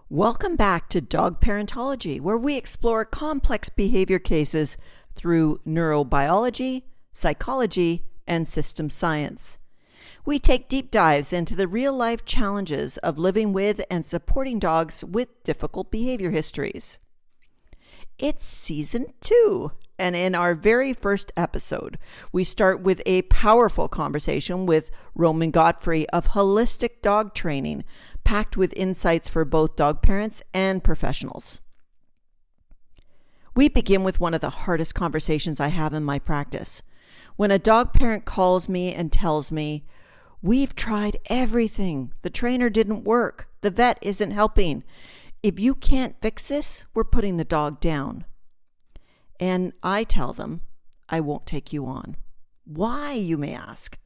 Welcome back to Dog Parentology, where we explore complex behavior cases through neurobiology, psychology, and system science. We take deep dives into the real-life challenges of living with and supporting dogs with difficult behavior histories. It's season 2, and in our very first episode, we start with a powerful conversation with Roman Gottfried of Holistic Dog Training, packed with insights for both dog parents and professionals. We begin with one of the hardest conversations I have in my practice. When a dog parent calls me and tells me, "We've tried everything. The trainer didn't work. The vet isn't helping. If you can't fix this, we're putting the dog down." And I tell them, I won't take you on. Why, you may ask?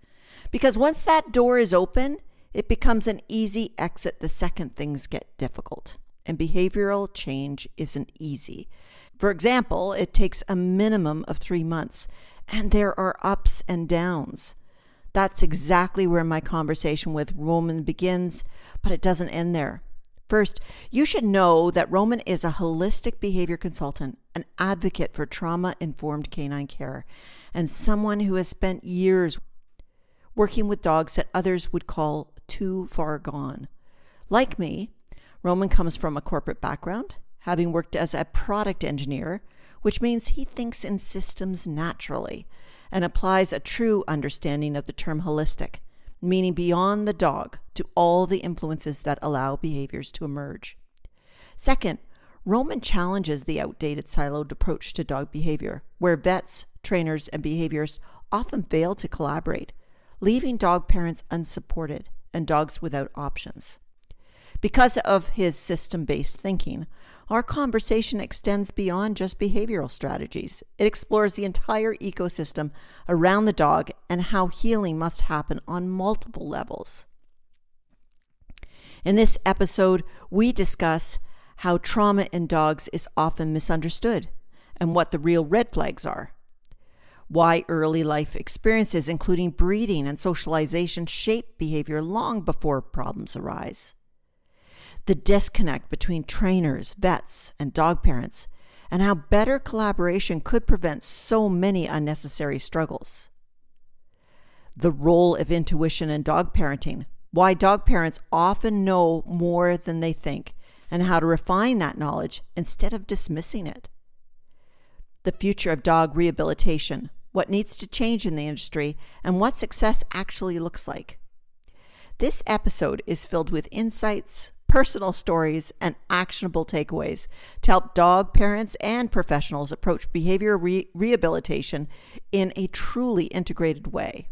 Because once that door is open, it becomes an easy exit the second things get difficult. And behavioral change isn't easy. For example, it takes a minimum of 3 months, and there are ups and downs. That's exactly where my conversation with Roman begins, but it doesn't end there. First, you should know that Roman is a holistic behavior consultant, an advocate for trauma-informed canine care, and someone who has spent years working with dogs that others would call too far gone. Like me, Roman comes from a corporate background, having worked as a product engineer, which means he thinks in systems naturally and applies a true understanding of the term holistic, meaning beyond the dog to all the influences that allow behaviors to emerge. Second, Roman challenges the outdated siloed approach to dog behavior, where vets, trainers, and behaviorists often fail to collaborate, leaving dog parents unsupported and dogs without options. Because of his system-based thinking, our conversation extends beyond just behavioral strategies. It explores the entire ecosystem around the dog and how healing must happen on multiple levels. In this episode, we discuss how trauma in dogs is often misunderstood and what the real red flags are. Why early life experiences, including breeding and socialization, shape behavior long before problems arise. The disconnect between trainers, vets, and dog parents, and how better collaboration could prevent so many unnecessary struggles. The role of intuition in dog parenting, why dog parents often know more than they think, and how to refine that knowledge instead of dismissing it. The future of dog rehabilitation, what needs to change in the industry, and what success actually looks like. This episode is filled with insights, personal stories, and actionable takeaways to help dog parents and professionals approach behavior rehabilitation in a truly integrated way.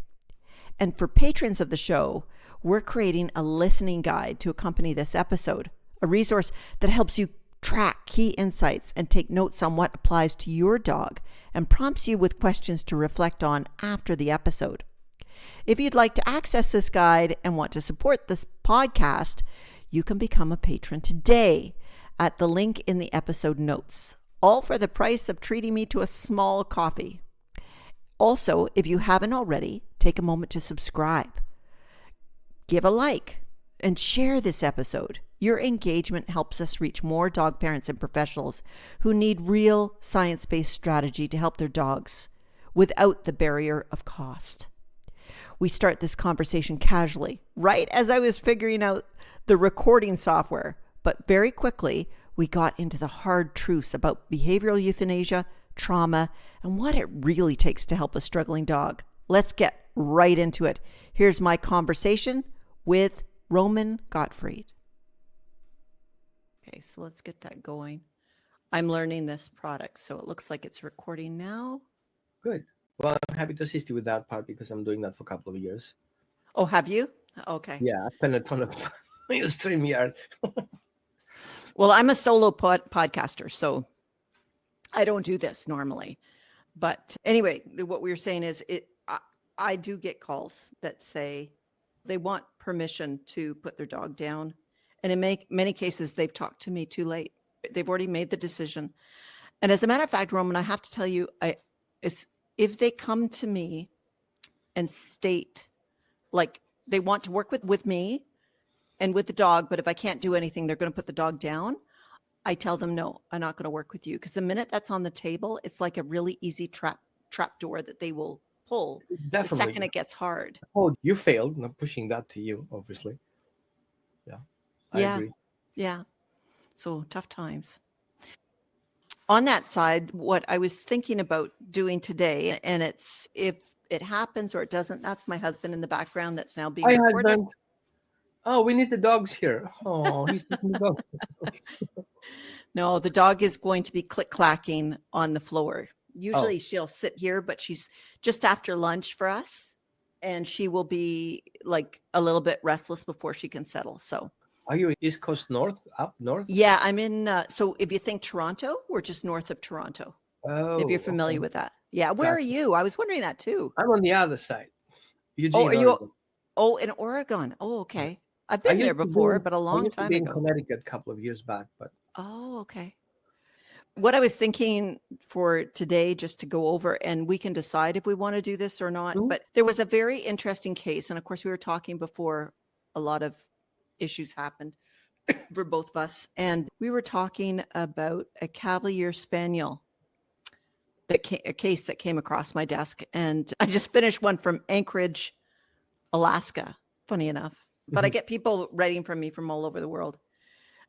And for patrons of the show, we're creating a listening guide to accompany this episode, a resource that helps you track key insights and take notes on what applies to your dog and prompts you with questions to reflect on after the episode. If you'd like to access this guide and want to support this podcast, you can become a patron today at the link in the episode notes, all for the price of treating me to a small coffee. Also, if you haven't already, take a moment to subscribe, give a like, and share this episode. Your engagement helps us reach more dog parents and professionals who need real science-based strategy to help their dogs without the barrier of cost. We start this conversation casually, right as I was figuring out the recording software, but very quickly we got into the hard truths about behavioral euthanasia, trauma, and what it really takes to help a struggling dog. Let's get right into it. Here's my conversation with Roman Gottfried. Okay, so let's get that going. I'm learning this product, so it looks like it's recording now. Good. Well, I'm happy to assist you with that part because I'm doing that for a couple of years. Oh, have you? Okay. Yeah, I spent a ton of time in StreamYard. Well, I'm a solo podcaster, so I don't do this normally. But anyway, what we were saying is I do get calls that say they want permission to put their dog down. And in many cases, they've talked to me too late. They've already made the decision. And as a matter of fact, Roman, I have to tell you, if they come to me and state like they want to work with me and with the dog, but if I can't do anything, they're going to put the dog down. I tell them, no, I'm not going to work with you. Because the minute that's on the table, it's like a really easy trap door that they will pull the second Definitely. it gets hard. Oh, you failed. Not pushing that to you, obviously. Yeah, I Yeah. agree. Yeah. So tough times. On that side, what I was thinking about doing today, and it's if it happens or it doesn't, that's my husband in the background that's now being Hi, recorded. husband. Oh, we need the dogs here. Oh, he's taking the dog. No, the dog is going to be click-clacking on the floor. Oh, Usually she'll sit here, but she's just after lunch for us, and she will be like a little bit restless before she can settle. So, are you East Coast North? Up north? yeah, I'm in. So if you think Toronto, we're just north of Toronto. If you're Oh, familiar okay. with that. Yeah. Where are Gotcha. you? I was wondering that too. I'm on the other side, Oh, are Eugene, you? Oregon. Oh, in Oregon. Oh, Yeah. okay. I've I been there used to be before, but a I long used to time be in ago. Connecticut a couple of years back, but Oh, okay. What I was thinking for today, just to go over, and we can decide if we want to do this or not, Mhm. but there was a very interesting case. And of course, we were talking before a lot of issues happened for both of us. And we were talking about a Cavalier Spaniel, a case that came across my desk. And I just finished one from Anchorage, Alaska, funny enough. But I Mhm. get people writing from me from all over the world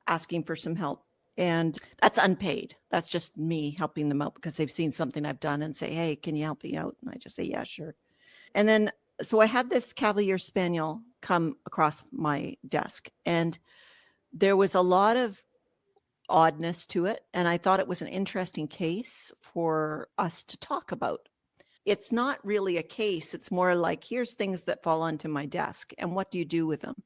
asking for some help. And that's unpaid. That's just me helping them out because they've seen something I've done and say, hey, can you help me out? And I just say, yeah, sure. And then, so I had this Cavalier Spaniel come across my desk, and there was a lot of oddness to it. And I thought it was an interesting case for us to talk about. It's not really a case. It's more like, here's things that fall onto my desk, and what do you do with them?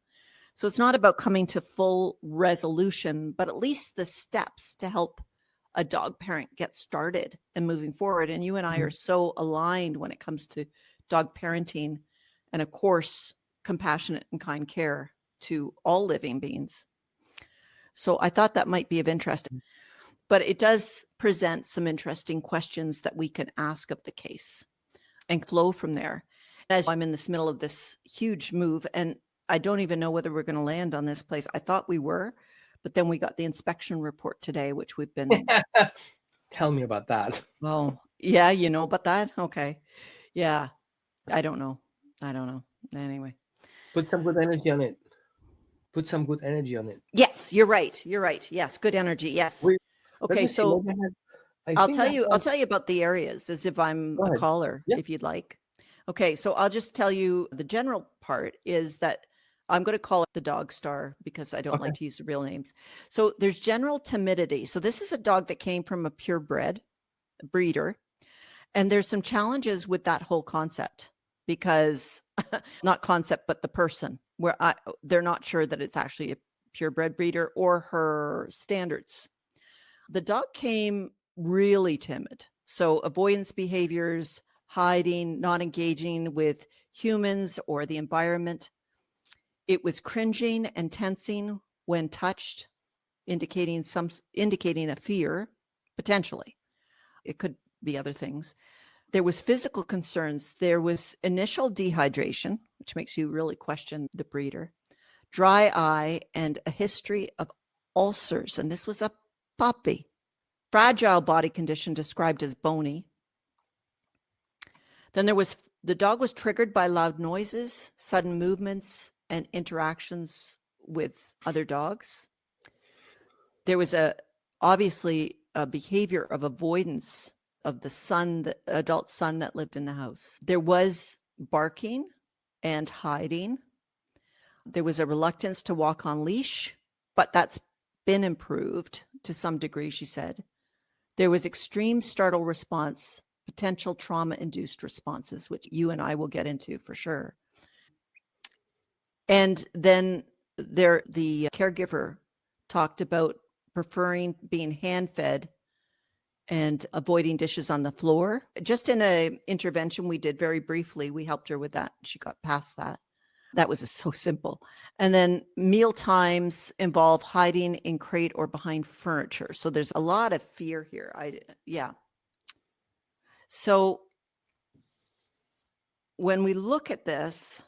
So it's not about coming to full resolution, but at least the steps to help a dog parent get started and moving forward. And you and I are so aligned when it comes to dog parenting and, of course, compassionate and kind care to all living beings. So I thought that might be of interest, but it does present some interesting questions that we can ask of the case and flow from there. As I'm in this middle of this huge move, and I don't even know whether we're going to land on this place. I thought we were, but then we got the inspection report today, which we've been, Tell me about that. oh, yeah, you know about that? Okay. Yeah, I don't know. Anyway. Put some good energy on it. Put some good energy on it. Yes, you're right. You're right. Yes, good energy. Yes. We let Okay, me see. so Maybe I I'll think tell I you, I'll have. tell you about the areas as if I'm Go a ahead. caller, Yeah. if you'd like. Okay, so I'll just tell you the general part is that I'm going to call it the dog star because I don't Okay. like to use the real names. So there's general timidity. So this is a dog that came from a purebred breeder. And there's some challenges with that whole concept because not concept, but the person where they're not sure that it's actually a purebred breeder or her standards. The dog came really timid. So avoidance behaviors, hiding, not engaging with humans or the environment. It was cringing and tensing when touched, indicating a fear, potentially. It could be other things. There was physical concerns. There was initial dehydration, which makes you really question the breeder, dry eye, and a history of ulcers. And this was a puppy. Fragile body condition described as bony. Then the dog was triggered by loud noises, sudden movements, and interactions with other dogs. There was obviously a behavior of avoidance of the adult son that lived in the house. There was barking and hiding. There was a reluctance to walk on leash, but that's been improved to some degree, she said. There was extreme startle response, potential trauma-induced responses, which you and I will get into for sure. And then the caregiver talked about preferring being hand-fed and avoiding dishes on the floor. Just in an intervention we did very briefly, we helped her with that. She got past that. That was so simple. And then meal times involve hiding in crate or behind furniture. So there's a lot of fear here. Yeah. So when we look at this,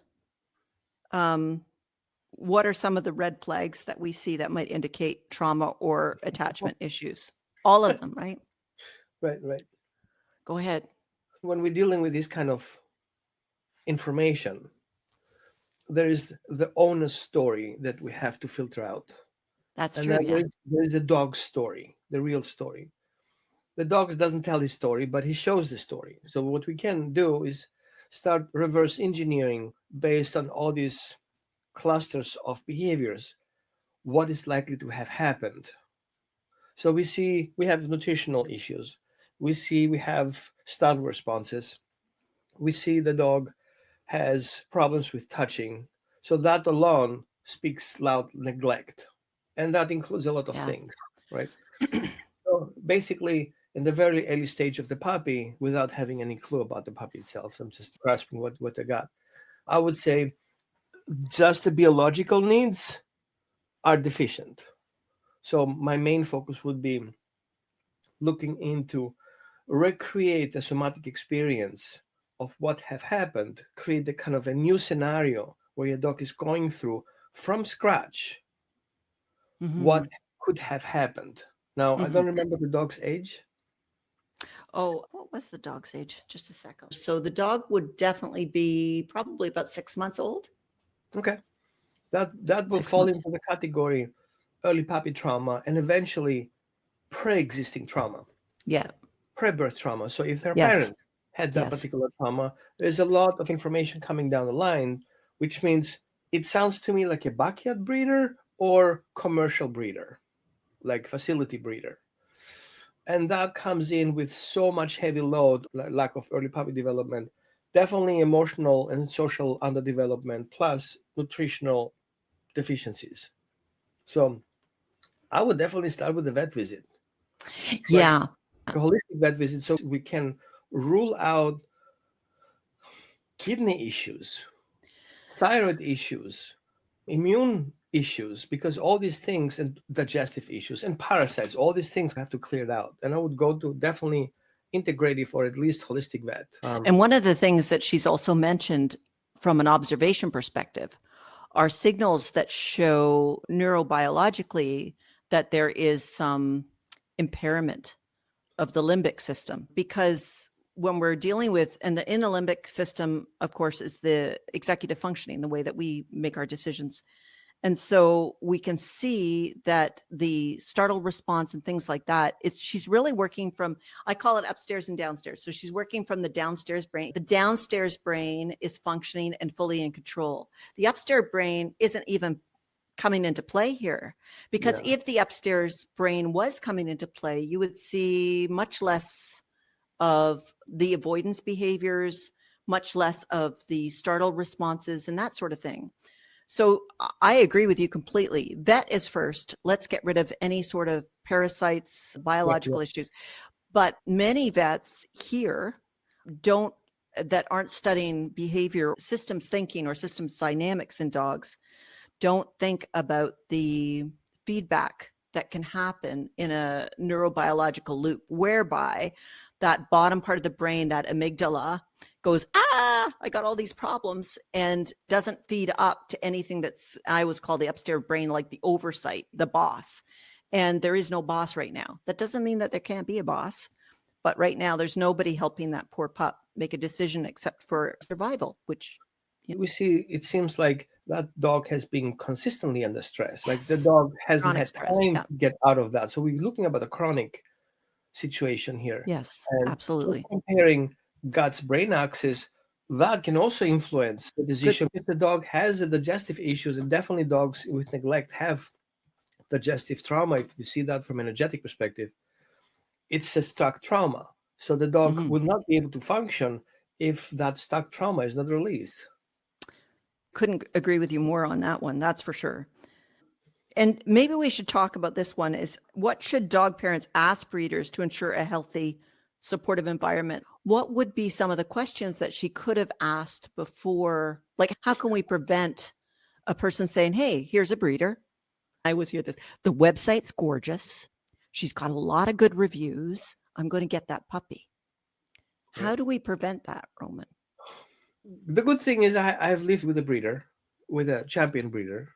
what are some of the red flags that we see that might indicate trauma or attachment issues? All of them, right? Right. Go ahead. When we're dealing with this kind of information, there is the owner's story that we have to filter out. That's And true, then yeah. there is a dog's story, the real story. The dog doesn't tell his story, but he shows the story. So what we can do is start reverse engineering based on all these clusters of behaviors, what is likely to have happened. So we have nutritional issues. We have startle responses. We see the dog has problems with touching. So that alone speaks loud neglect. And that includes a lot of Yeah. things, right? So basically, in the very early stage of the puppy, without having any clue about the puppy itself, I'm just grasping what I got. I would say just the biological needs are deficient. So my main focus would be looking into recreate a somatic experience of what have happened, create a kind of a new scenario where your dog is going through from scratch what could have happened. Now, I don't remember the dog's age. Oh, what was the dog's age? Just a second. So the dog would definitely be probably about 6 months old. Okay. That will 6 fall months. into the category early puppy trauma and eventually pre-existing trauma, Yeah. pre-birth trauma. So if their Yes. parents had that Yes. particular trauma, there's a lot of information coming down the line, which means it sounds to me like a backyard breeder or commercial breeder, like facility breeder. And that comes in with so much heavy load, lack of early puppy development, definitely emotional and social underdevelopment, plus nutritional deficiencies. So I would definitely start with a vet visit, but Yeah. a holistic vet visit so we can rule out kidney issues, thyroid issues, immune issues, because all these things and digestive issues and parasites, all these things have to clear it out. And I would go to definitely integrative or at least holistic vet. And one of the things that she's also mentioned from an observation perspective are signals that show neurobiologically that there is some impairment of the limbic system, because when we're dealing with, and in the limbic system, of course, is the executive functioning, the way that we make our decisions. And so we can see that the startle response and things like that, she's really working from, I call it upstairs and downstairs. So she's working from the downstairs brain. The downstairs brain is functioning and fully in control. The upstairs brain isn't even coming into play here, because if the upstairs brain was coming into play, you would see much less of the avoidance behaviors, much less of the startle responses and that sort of thing. So I agree with you completely. Vet is first. Let's get rid of any sort of parasites, biological issues. But many vets here that aren't studying behavior systems thinking or systems dynamics in dogs don't think about the feedback that can happen in a neurobiological loop, whereby that bottom part of the brain, that amygdala, goes, I got all these problems, and doesn't feed up to anything that's, I always call the upstairs brain, like the oversight, the boss. And there is no boss right now. That doesn't mean that there can't be a boss, but right now there's nobody helping that poor pup make a decision except for survival, which we see it seems like that dog has been consistently under stress. Like the dog hasn't chronic had stress. time to get out of that. So we're looking about a chronic situation here. Yes, And absolutely. just comparing gut's brain axis, that can also influence the decision. If the dog has a digestive issues, and definitely dogs with neglect have digestive trauma, if you see that from an energetic perspective, it's a stuck trauma. So the dog would not be able to function if that stuck trauma is not released. Couldn't agree with you more on that one. That's for sure. And maybe we should talk about this one is, what should dog parents ask breeders to ensure a healthy supportive environment, what would be some of the questions that she could have asked before? Like, how can we prevent a person saying, hey, here's a breeder. I always hear this. The website's gorgeous. She's got a lot of good reviews. I'm going to get that puppy. How do we prevent that, Roman? The good thing is I've lived with a breeder, with a champion breeder,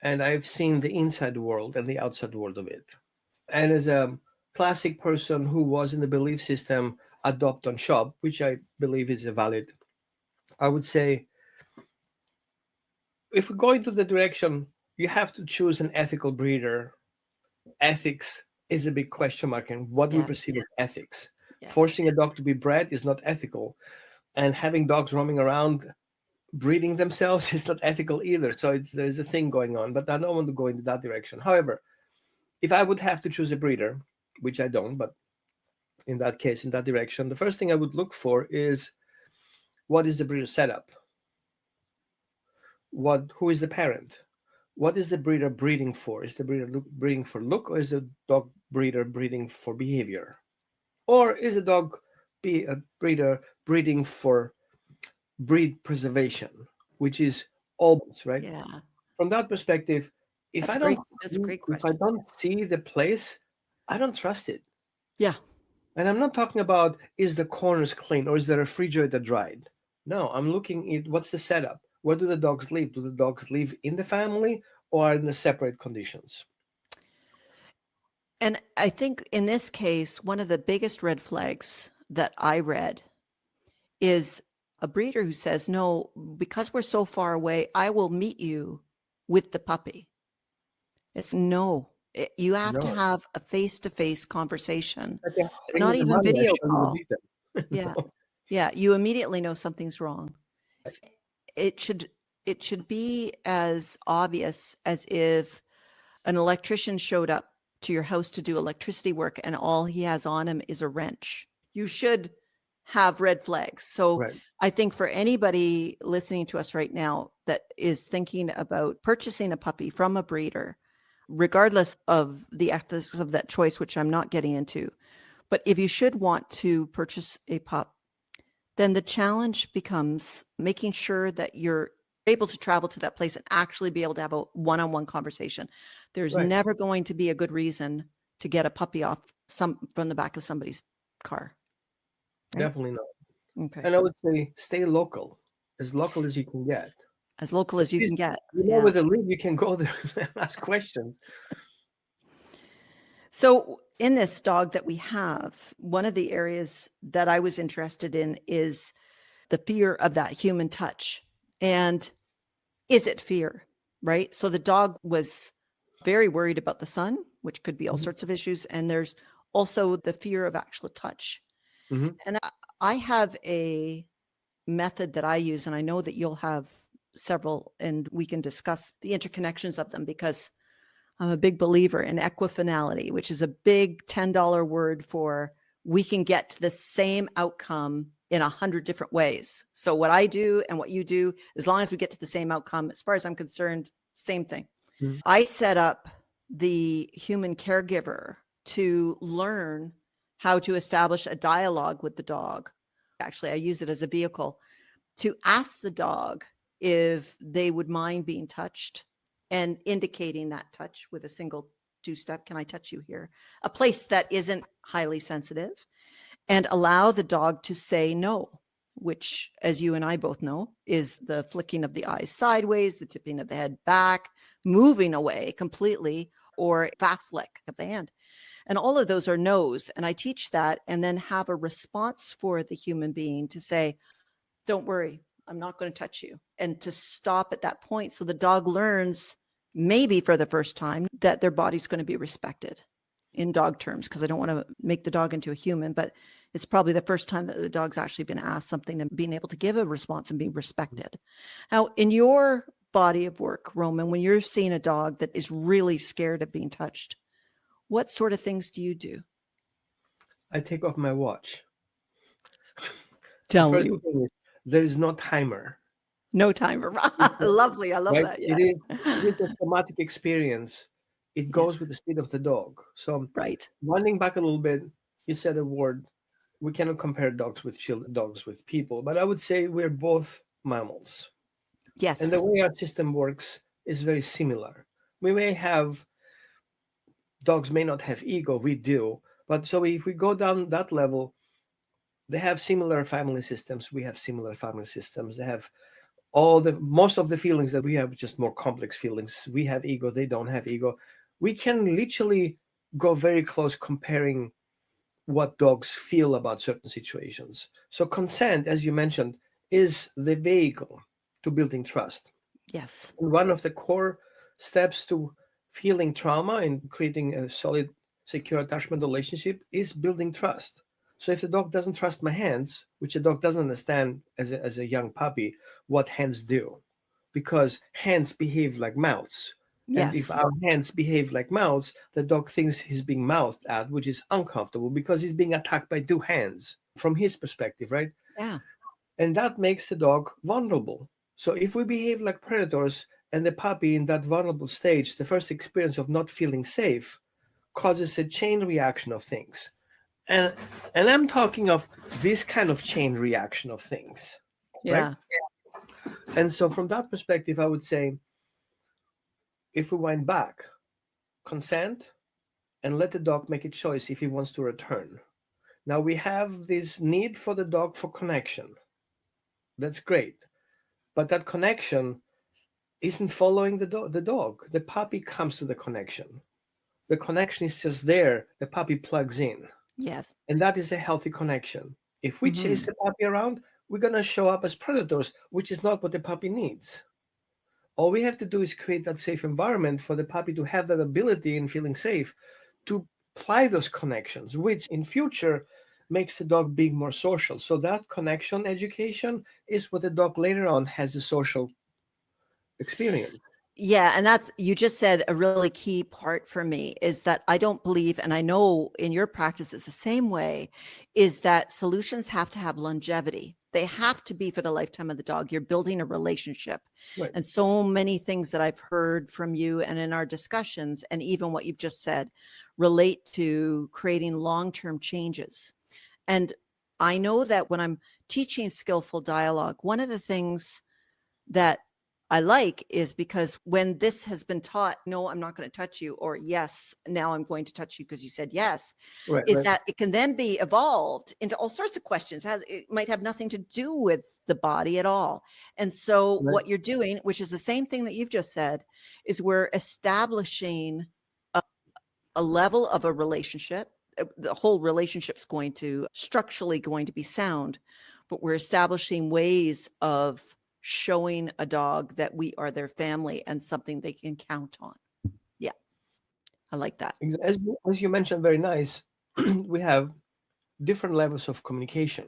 and I've seen the inside world and the outside world of it. And as a classic person who was in the belief system, adopt on shop, which I believe is a valid, I would say, if we go into the direction, you have to choose an ethical breeder. Ethics is a big question mark in what we perceive as ethics. Yes. Forcing a dog to be bred is not ethical. And having dogs roaming around breeding themselves is not ethical either. So there's a thing going on, but I don't want to go into that direction. However, if I would have to choose a breeder, which I don't, but in that case, in that direction, the first thing I would look for is, what is the breeder setup? Who is the parent? What is the breeder breeding for? Is the breeder breeding for look, or is the dog breeder breeding for behavior? Or is a dog a breeder breeding for breed preservation, which is almost right? Yeah. From that perspective, if I don't see the place, I don't trust it. Yeah. And I'm not talking about, is the corners clean or is the refrigerator dried? No, I'm looking at what's the setup. Where do the dogs live? Do the dogs live in the family or in the separate conditions? And I think in this case, one of the biggest red flags that I read is a breeder who says, no, because we're so far away, I will meet you with the puppy. It's no. You have to have a face-to-face conversation, not even video call. Yeah. Yeah. You immediately know something's wrong. It should be as obvious as if an electrician showed up to your house to do electricity work and all he has on him is a wrench. You should have red flags. So I think for anybody listening to us right now that is thinking about purchasing a puppy from a breeder, regardless of the ethics of that choice, which I'm not getting into, but if you should want to purchase a pup, then the challenge becomes making sure that you're able to travel to that place and actually be able to have a one-on-one conversation. There's never going to be a good reason to get a puppy off from the back of somebody's car. Right? Definitely not. Okay. And I would say stay local as you can get. As local as you can get. With a lead, you can go there and ask questions. So in this dog that we have, one of the areas that I was interested in is the fear of that human touch. And is it fear, right? So the dog was very worried about the sun, which could be all sorts of issues. And there's also the fear of actual touch. And I have a method that I use, and I know that you'll have several, and we can discuss the interconnections of them, because I'm a big believer in equifinality, which is a big $10 word for we can get to the same outcome in 100 different ways. So what I do and what you do, as long as we get to the same outcome, as far as I'm concerned, same thing. I set up the human caregiver to learn how to establish a dialogue with the dog. Actually, I use it as a vehicle to ask the dog if they would mind being touched, and indicating that touch with a single two-step. Can I touch you here? A place that isn't highly sensitive, and allow the dog to say no, which, as you and I both know, is the flicking of the eyes sideways, the tipping of the head back, moving away completely, or fast lick of the hand. And all of those are no's. And I teach that, and then have a response for the human being to say, don't worry, I'm not going to touch you. And to stop at that point. So the dog learns, maybe for the first time, that their body's going to be respected in dog terms, because I don't want to make the dog into a human, but it's probably the first time that the dog's actually been asked something and being able to give a response and be respected. Now, in your body of work, Roman, when you're seeing a dog that is really scared of being touched, what sort of things do you do? I take off my watch. Tell me. There is no timer. No timer. Lovely. I love that. Yeah. It is a traumatic experience. It goes with the speed of the dog. So winding back a little bit, you said a word, we cannot compare dogs with people, but I would say we're both mammals. And the Yes. way our system works is very similar. We may have, dogs may not have ego, we do. But so if we go down that level, they have similar family systems. We have similar family systems. They have most of the feelings that we have, just more complex feelings. We have ego, they don't have ego. We can literally go very close comparing what dogs feel about certain situations. So consent, as you mentioned, is the vehicle to building trust. Yes. And one of the core steps to healing trauma and creating a solid, secure attachment relationship is building trust. So if the dog doesn't trust my hands, which the dog doesn't understand as a young puppy what hands do, because hands behave like mouths. And if Yes. our hands behave like mouths, the dog thinks he's being mouthed at, which is uncomfortable because he's being attacked by two hands from his perspective, right? Yeah. And that makes the dog vulnerable. So if we behave like predators and the puppy in that vulnerable stage, the first experience of not feeling safe causes a chain reaction of things. And I'm talking of this kind of chain reaction of things, right? Yeah. And so from that perspective, I would say if we wind back, consent and let the dog make a choice if he wants to return. Now we have this need for the dog for connection. That's great. But that connection isn't following the dog. The puppy comes to the connection. The connection is just there. The puppy plugs in. Yes. And that is a healthy connection. If we chase Hmm. the puppy around, we're going to show up as predators, which is not what the puppy needs. All we have to do is create that safe environment for the puppy to have that ability in feeling safe to apply those connections, which in future makes the dog being more social. So that connection education is what the dog later on has a social experience. Yeah, and that's you just said a really key part for me is that I don't believe, and I know in your practice it's the same way, is that solutions have to have longevity. They have to be for the lifetime of the dog. You're building a relationship. Right. And so many things that I've heard from you and in our discussions, and even what you've just said, relate to creating long-term changes. And I know that when I'm teaching skillful dialogue, one of the things that I like is because when this has been taught, no, I'm not going to touch you, or yes, now I'm going to touch you because you said yes, Right, is right, that it can then be evolved into all sorts of questions. It might have nothing to do with the body at all. And so right. what you're doing, which is the same thing that you've just said, is we're establishing a level of a relationship. The whole relationship's structurally going to be sound, but we're establishing ways of showing a dog that we are their family and something they can count on. Yeah, I like that. As you mentioned, very nice, we have different levels of communication.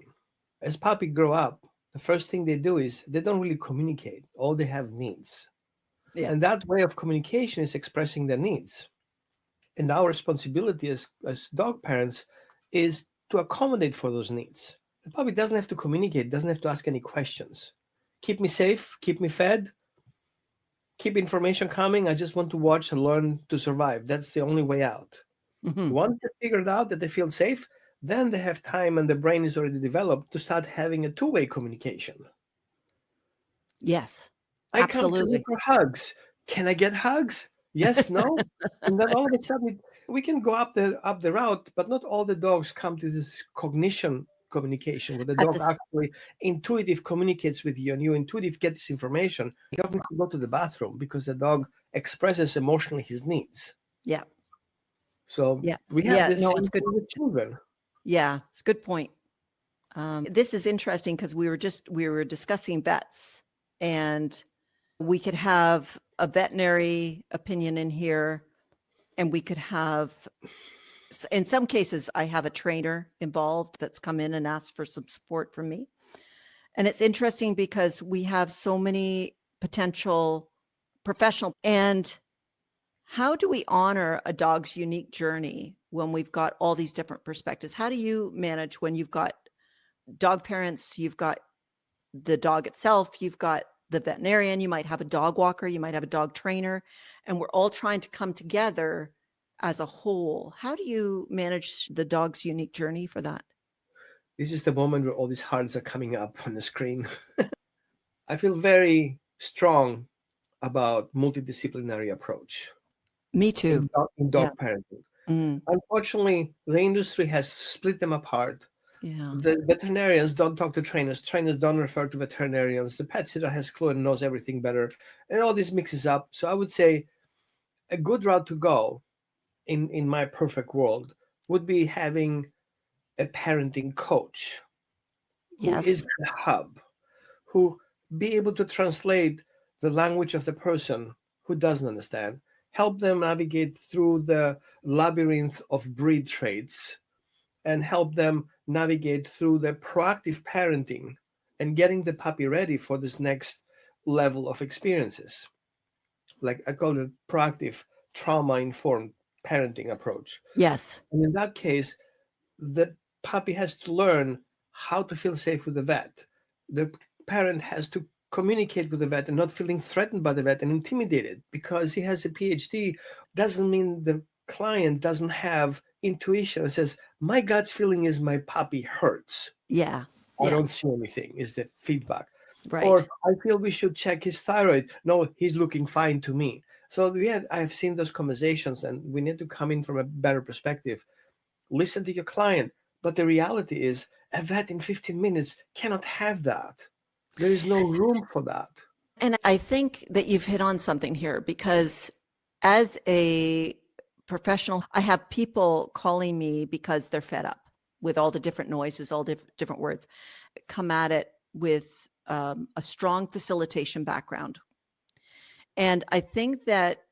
As puppy grow up, the first thing they do is they don't really communicate. All they have needs. Yeah. And that way of communication is expressing their needs. And our responsibility as dog parents is to accommodate for those needs. The puppy doesn't have to communicate, doesn't have to ask any questions. Keep me safe, keep me fed, keep information coming. I just want to watch and learn to survive. That's the only way out. Hmm. Once they figured out that they feel safe, then they have time and the brain is already developed to start having a two-way communication. Yes, I come to you absolutely. for hugs. Can I get hugs? Yes, no? And then all of a sudden we can go up the route, but not all the dogs come to this cognition communication where the At dog this, actually intuitive communicates with you and you intuitive get this information. The dog needs to go to the bathroom because the dog expresses emotionally his needs. yeah, So yeah, we have yeah. this No, same it's good. thing with children. Yeah, it's a good point. This is interesting because we were discussing vets, and we could have a veterinary opinion in here, and we could have, in some cases, I have a trainer involved that's come in and asked for some support from me. And it's interesting because we have so many potential professional. And how do we honor a dog's unique journey when we've got all these different perspectives? How do you manage when you've got dog parents, you've got the dog itself, you've got the veterinarian, you might have a dog walker, you might have a dog trainer, and we're all trying to come together as a whole. How do you manage the dog's unique journey for that? This is the moment where all these hearts are coming up on the screen. I feel very strong about multidisciplinary approach Me too. in Yeah. dog parenting. Mm. Unfortunately, the industry has split them apart. Yeah. The veterinarians don't talk to trainers. Trainers don't refer to veterinarians. The pet sitter has clue and knows everything better. And all this mixes up. So I would say a good route to go in my perfect world would be having a parenting coach who is Yes. the hub, who be able to translate the language of the person who doesn't understand, help them navigate through the labyrinth of breed traits, and help them navigate through the proactive parenting and getting the puppy ready for this next level of experiences. Like I call it proactive, trauma informed parenting approach. Yes. And in that case, the puppy has to learn how to feel safe with the vet. The parent has to communicate with the vet and not feeling threatened by the vet and intimidated because he has a PhD doesn't mean the client doesn't have intuition and says, my gut's feeling is my puppy hurts. Yeah. I Yeah. don't see anything, is the feedback. Or Right. I feel we should check his thyroid. No, he's looking fine to me. So I've seen those conversations and we need to come in from a better perspective. Listen to your client. But the reality is a vet in 15 minutes cannot have that. There is no room for that. And I think that you've hit on something here because as a professional, I have people calling me because they're fed up with all the different noises, all different words, come at it with a strong facilitation background. And I think that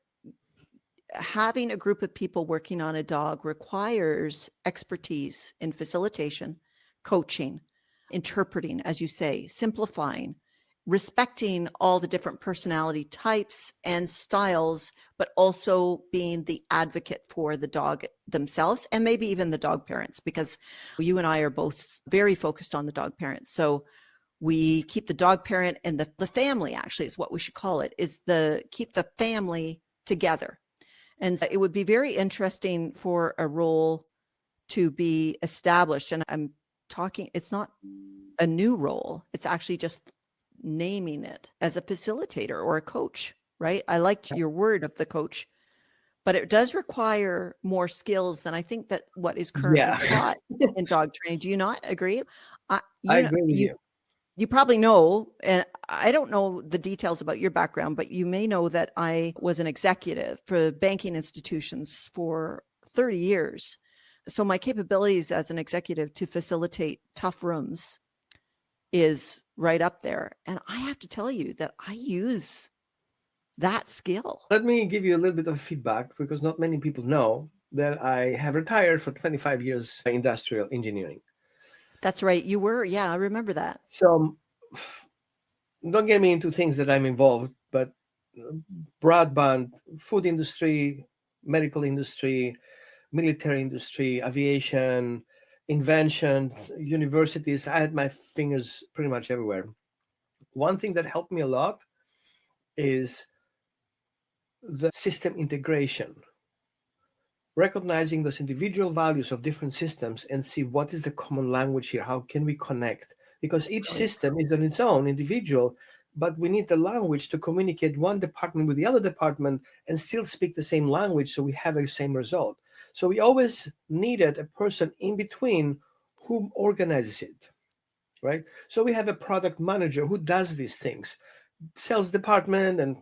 having a group of people working on a dog requires expertise in facilitation, coaching, interpreting, as you say, simplifying, respecting all the different personality types and styles, but also being the advocate for the dog themselves and maybe even the dog parents, because you and I are both very focused on the dog parents. So we keep the dog parent and the family, actually is what we should call it, is keep the family together. And so it would be very interesting for a role to be established. And I'm talking, it's not a new role. It's actually just naming it as a facilitator or a coach, right? I like your word of the coach, but it does require more skills than I think that what is currently Yeah, taught in dog training. Do you not agree? I You know, agree with you. you probably know, and I don't know the details about your background, but you may know that I was an executive for banking institutions for 30 years. So my capabilities as an executive to facilitate tough rooms is right up there. And I have to tell you that I use that skill. Let me give you a little bit of feedback because not many people know that I have retired for 25 years in industrial engineering. That's right. You were. Yeah, I remember that. So don't get me into things that I'm involved, but broadband, food industry, medical industry, military industry, aviation, invention, universities. I had my fingers pretty much everywhere. One thing that helped me a lot is the system integration, recognizing those individual values of different systems and see what is the common language here. How can we connect? Because each Right. system is on its own individual, but we need the language to communicate one department with the other department and still speak the same language so we have the same result. So we always needed a person in between who organizes it, right? So we have a product manager who does these things, sales department and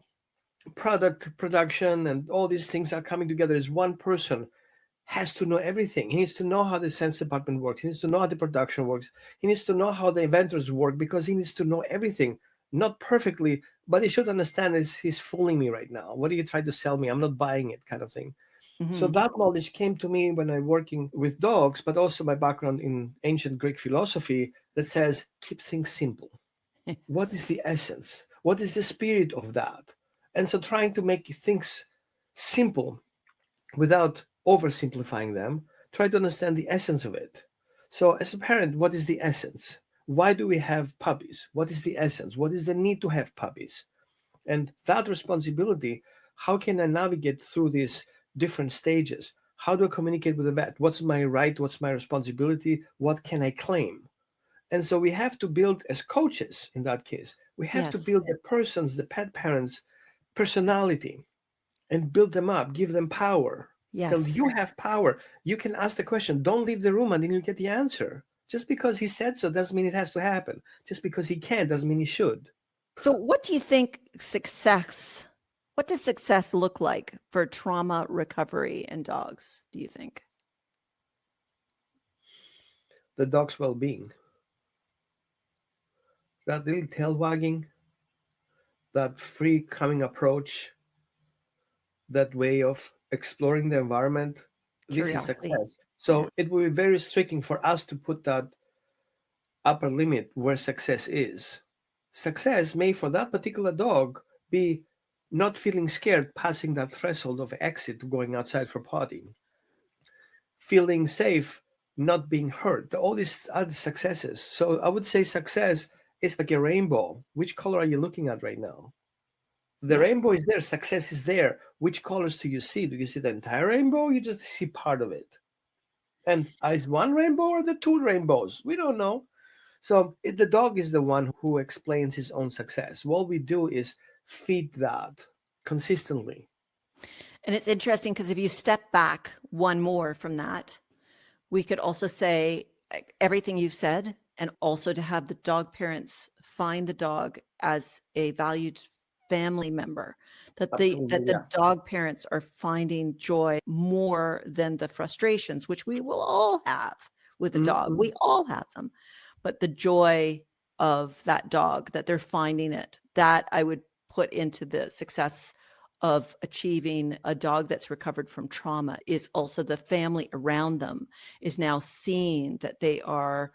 product production and all these things are coming together as one person has to know everything. He needs to know how the sales department works. He needs to know how the production works. He needs to know how the inventors work because he needs to know everything. Not perfectly, but he should understand is he's fooling me right now. What are you trying to sell me? I'm not buying it, kind of thing. So Mm-hmm. that knowledge came to me when I'm working with dogs, but also my background in ancient Greek philosophy that says keep things simple. What is the essence? What is the spirit of that? And so trying to make things simple without oversimplifying them, try to understand the essence of it. So, as a parent, what is the essence? Why do we have puppies? What is the essence? What is the need to have puppies? And that responsibility, how can I navigate through these different stages? How do I communicate with the vet? What's my right? What's my responsibility? What can I claim? And so we have to build, as coaches in that case, we have to Yes. build the pet parents' personality and build them up, give them power. Tell them, Yes. you have power. You can ask the question. Don't leave the room until you get the answer. Just because he said so doesn't mean it has to happen. Just because he can doesn't mean he should. So what do you think what does success look like for trauma recovery in dogs, do you think? The dog's well-being. That little tail wagging, that free coming approach, that way of exploring the environment, this is Curiosity. success. Yeah. So it will be very restricting for us to put that upper limit where success is. Success may, for that particular dog, be not feeling scared passing that threshold of exit to going outside for potty, feeling safe, not being hurt. All these are the successes. So I would say success is like a rainbow. Which color are you looking at right now? The Yeah. rainbow is there, success is there. Which colors do you see? Do you see the entire rainbow? You just see part of it. And is one rainbow or the two rainbows? We don't know. So the dog is the one who explains his own success. What we do is feed that consistently. And it's interesting because if you step back one more from that, we could also say everything you've said, and also to have the dog parents find the dog as a valued family member, that Absolutely, the yeah. dog parents are finding joy more than the frustrations, which we will all have with a dog. Mhm. We all have them. But the joy of that dog, that they're finding it, that I would put into the success of achieving a dog that's recovered from trauma, is also the family around them is now seeing that they are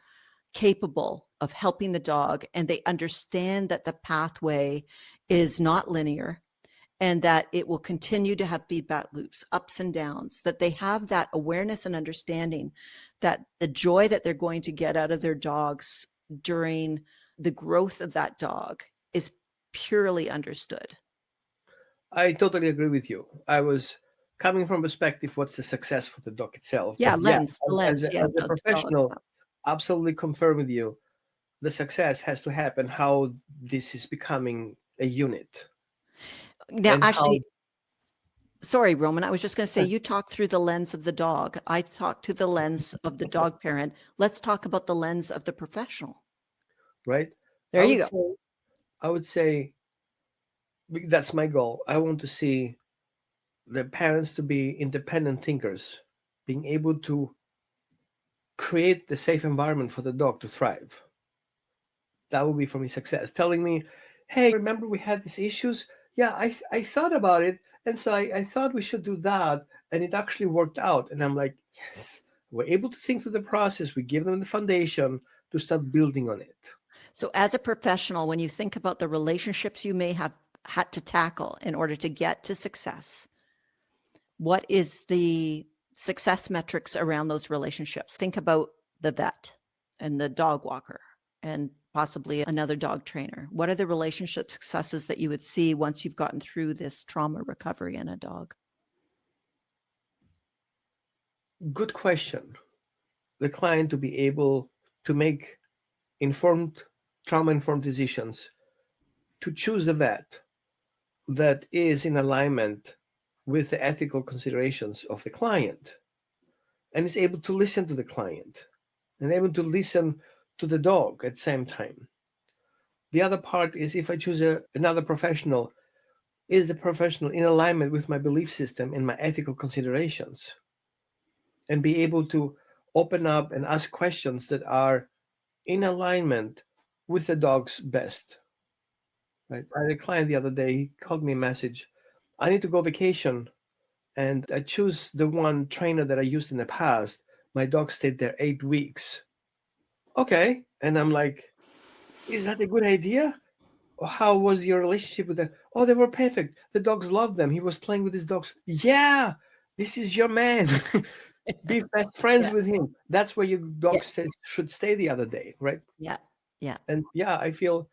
capable of helping the dog, and they understand that the pathway is not linear and that it will continue to have feedback loops, ups and downs, that they have that awareness and understanding that the joy that they're going to get out of their dogs during the growth of that dog is purely understood. I totally agree with you. I was coming from perspective, what's the success for the dog itself? Yeah, But yeah, the lens, yeah, as a the dog. professional, absolutely confirm with you, the success has to happen how this is becoming a unit Now, and how actually, sorry, Roman, I was just going to say, you talked through the lens of the dog. I talked through the lens of the dog parent. Let's talk about the lens of the professional. right. There you go. I would say that's my goal. I want to see the parents to be independent thinkers, being able to create the safe environment for the dog to thrive. That would be for me success. Telling me, hey, remember we had these issues? Yeah, I thought about it. And so I thought we should do that. And it actually worked out. And I'm like, yes, we're able to think through the process. We give them the foundation to start building on it. So, as a professional, when you think about the relationships you may have had to tackle in order to get to success, what is the success metrics around those relationships? Think about the vet and the dog walker and possibly another dog trainer. What are the relationship successes that you would see once you've gotten through this trauma recovery in a dog? Good question. The client to be able to make informed, trauma informed decisions, to choose a vet that is in alignment with the ethical considerations of the client and is able to listen to the client and able to listen to the dog at the same time. The other part is if I choose another professional, is the professional in alignment with my belief system and my ethical considerations, and be able to open up and ask questions that are in alignment with the dog's best. Right? I had a client the other day, he called me a message. I need to go vacation and I choose the one trainer that I used in the past. My dog stayed there 8 weeks. Okay. And I'm like, is that a good idea? Or how was your relationship with them? Oh, they were perfect. The dogs loved them. He was playing with his dogs. Yeah, this is your man. Be best friends Yeah. with him. That's where your Yeah. dog should stay the other day, right? Yeah. Yeah. And yeah, I feel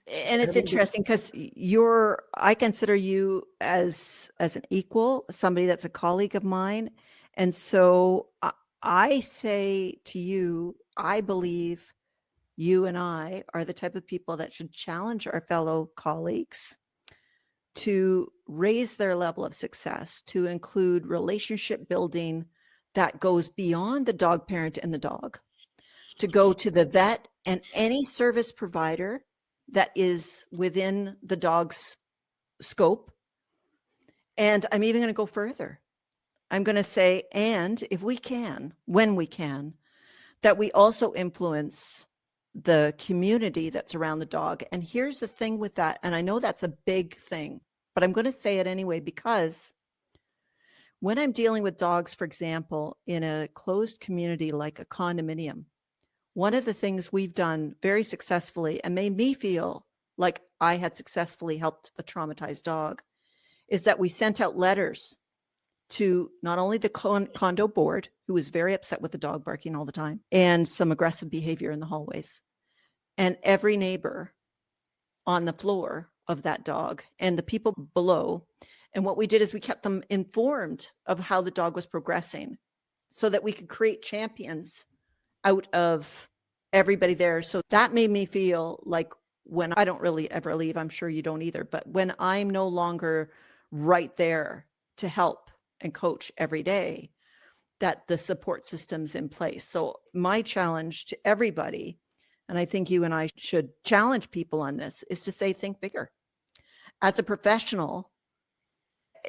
And it's having interesting because I consider you as an equal, somebody that's a colleague of mine. And so I say to you, I believe you and I are the type of people that should challenge our fellow colleagues to raise their level of success, to include relationship building that goes beyond the dog parent and the dog, to go to the vet and any service provider that is within the dog's scope. And I'm even going to go further. I'm going to say, and if we can, when we can, that we also influence the community that's around the dog. And here's the thing with that, and I know that's a big thing, but I'm going to say it anyway, because when I'm dealing with dogs, for example, in a closed community like a condominium, one of the things we've done very successfully and made me feel like I had successfully helped a traumatized dog is that we sent out letters to not only the condo board, who was very upset with the dog barking all the time and some aggressive behavior in the hallways, and every neighbor on the floor of that dog and the people below. And what we did is we kept them informed of how the dog was progressing so that we could create champions out of everybody there. So that made me feel like when I don't really ever leave, I'm sure you don't either, but when I'm no longer right there to help and coach every day, that the support system's in place. So my challenge to everybody, and I think you and I should challenge people on this, is to say, think bigger. As a professional,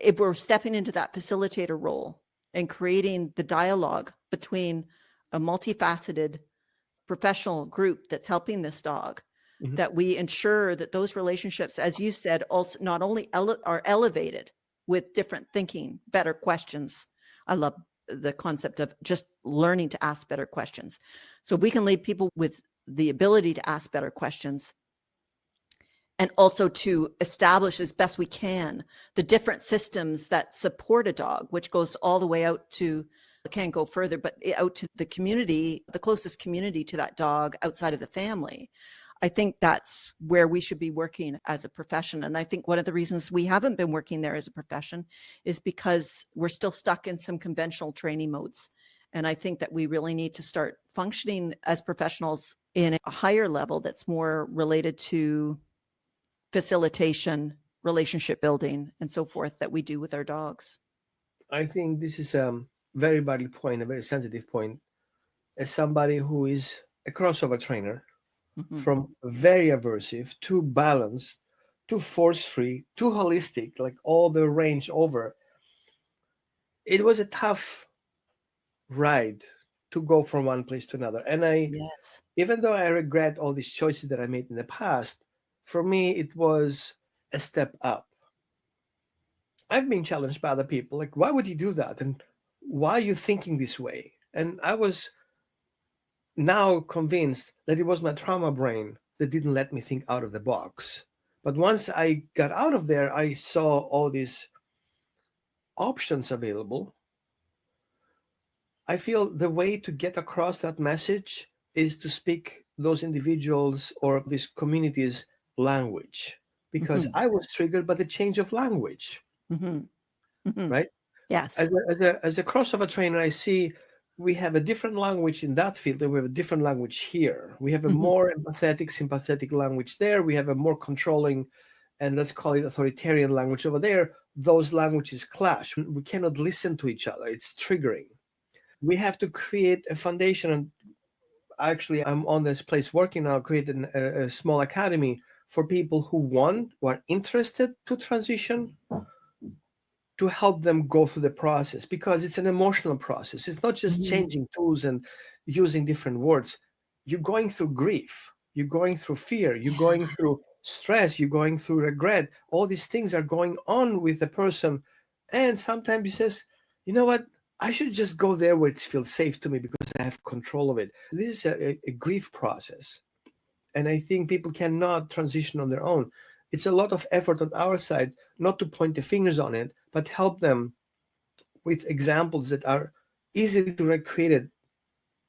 if we're stepping into that facilitator role and creating the dialogue between a multifaceted professional group that's helping this dog, that we ensure that those relationships, as you said, also not only are elevated with different thinking, better questions. I love the concept of just learning to ask better questions. So if we can leave people with the ability to ask better questions, and also to establish as best we can the different systems that support a dog, which goes all the way out to, can't go further, but out to the community, the closest community to that dog outside of the family. I think that's where we should be working as a profession. And I think one of the reasons we haven't been working there as a profession is because we're still stuck in some conventional training modes. And I think that we really need to start functioning as professionals in a higher level that's more related to facilitation, relationship building, and so forth that we do with our dogs. I think this is a very valid point, a very sensitive point. As somebody who is a crossover trainer, from very aversive to balanced to force-free to holistic, like all the range over, it was a tough ride to go from one place to another. And Yes. even though I regret all these choices that I made in the past, for me, it was a step up. I've been challenged by other people, like, why would you do that? And why are you thinking this way? And I was now convinced that it was my trauma brain that didn't let me think out of the box. But once I got out of there, I saw all these options available. I feel the way to get across that message is to speak those individuals or these communities' language, because I was triggered by the change of language, right? Yes. As a crossover trainer, I see we have a different language in that field and we have a different language here. We have a more empathetic, sympathetic language there. We have a more controlling and let's call it authoritarian language over there. Those languages clash. We cannot listen to each other. It's triggering. We have to create a foundation. And actually, I'm on this place working now, creating a small academy for people who are interested to transition, to help them go through the process, because it's an emotional process. It's not just changing tools and using different words. You're going through grief, you're going through fear, you're going through stress, you're going through regret. All these things are going on with the person. And sometimes he says, you know what? I should just go there where it feels safe to me because I have control of it. This is a grief process. And I think people cannot transition on their own. It's a lot of effort on our side, not to point the fingers on it, but help them with examples that are easily to recreate,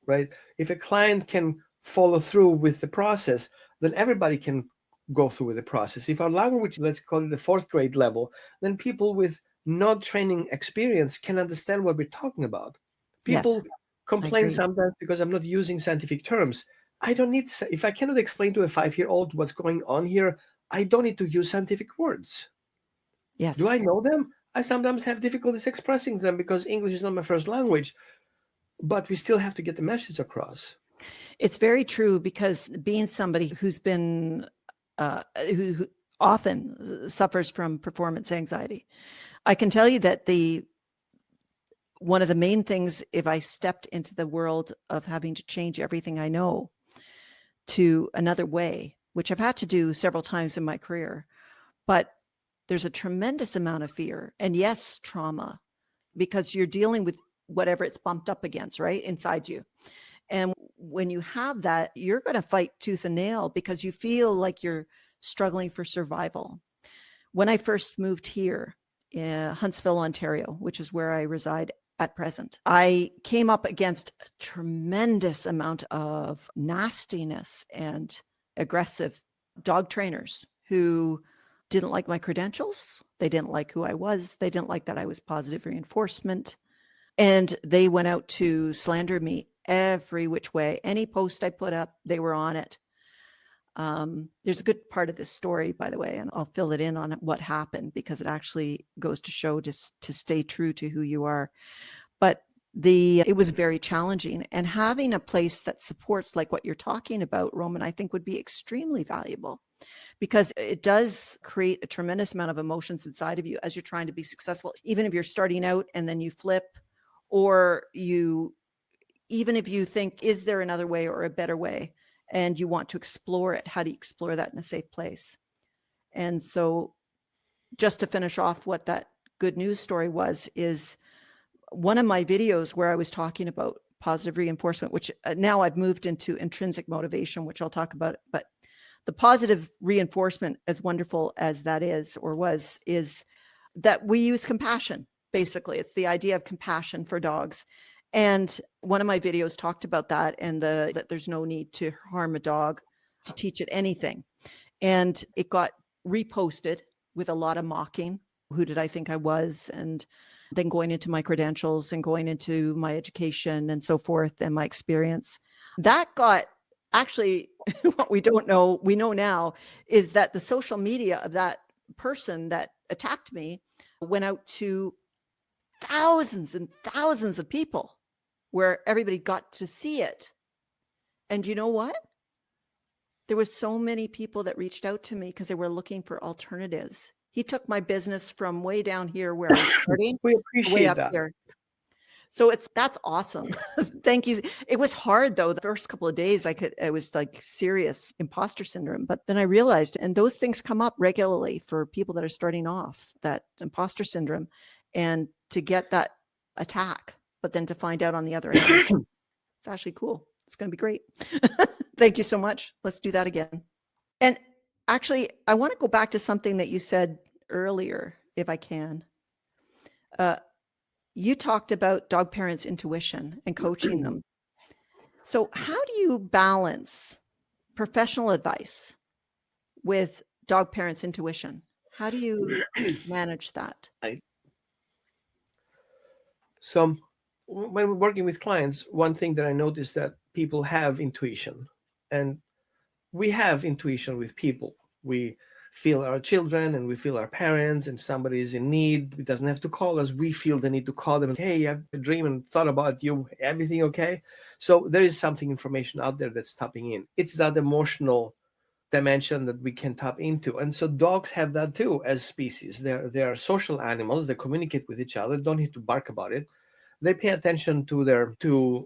right? If a client can follow through with the process, then everybody can go through with the process. If our language, let's call it the 4th grade level, then people with not training experience can understand what we're talking about. People complain sometimes because I'm not using scientific terms. I don't need to, if I cannot explain to a 5-year-old what's going on here, I don't need to use scientific words. Yes. Do I know them? I sometimes have difficulties expressing them because English is not my first language, but we still have to get the message across. It's very true, because being somebody who's been, who often suffers from performance anxiety, I can tell you that one of the main things, if I stepped into the world of having to change everything I know to another way, which I've had to do several times in my career, but there's a tremendous amount of fear and, yes, trauma, because you're dealing with whatever it's bumped up against, right, inside you. And when you have that, you're going to fight tooth and nail because you feel like you're struggling for survival. When I first moved here in Huntsville, Ontario, which is where I reside at present, I came up against a tremendous amount of nastiness and aggressive dog trainers who didn't like my credentials. They didn't like who I was. They didn't like that I was positive reinforcement. And they went out to slander me every which way. Any post I put up, they were on it. There's a good part of this story, by the way, and I'll fill it in on what happened, because it actually goes to show just to stay true to who you are. But it was very challenging, and having a place that supports like what you're talking about, Roman, I think would be extremely valuable, because it does create a tremendous amount of emotions inside of you as you're trying to be successful, even if you're starting out and then you flip, or even if you think, is there another way or a better way, and you want to explore it, how do you explore that in a safe place? And so, just to finish off what that good news story was, is one of my videos where I was talking about positive reinforcement, which now I've moved into intrinsic motivation, which I'll talk about. But the positive reinforcement, as wonderful as that is or was, is that we use compassion. Basically, it's the idea of compassion for dogs. And one of my videos talked about that, and that there's no need to harm a dog to teach it anything. And it got reposted with a lot of mocking. Who did I think I was? And then going into my credentials and going into my education and so forth, and my experience. That got, actually, what we don't know, we know now, is that the social media of that person that attacked me went out to thousands and thousands of people, where everybody got to see it. And you know what? There was so many people that reached out to me because they were looking for alternatives. He took my business from way down here where I was starting We appreciate way up that. there. So that's awesome. Thank you. It was hard though. The first couple of days it was like serious imposter syndrome, but then I realized, and those things come up regularly for people that are starting off, that imposter syndrome, and to get that attack, but then to find out on the other end, it's actually cool. It's going to be great. Thank you so much. Let's do that again. And actually, I want to go back to something that you said earlier, if I can. You talked about dog parents' intuition and coaching them. So how do you balance professional advice with dog parents' intuition? How do you manage that? So when we're working with clients, one thing that I noticed that people have intuition, and we have intuition with people. We feel our children and we feel our parents, and somebody is in need. It doesn't have to call us. We feel the need to call them. Hey, I have a dream and thought about you. Everything okay? So there is something, information out there that's tapping in. It's that emotional dimension that we can tap into. And so dogs have that too as species. They're social animals. They communicate with each other. Don't need to bark about it. They pay attention to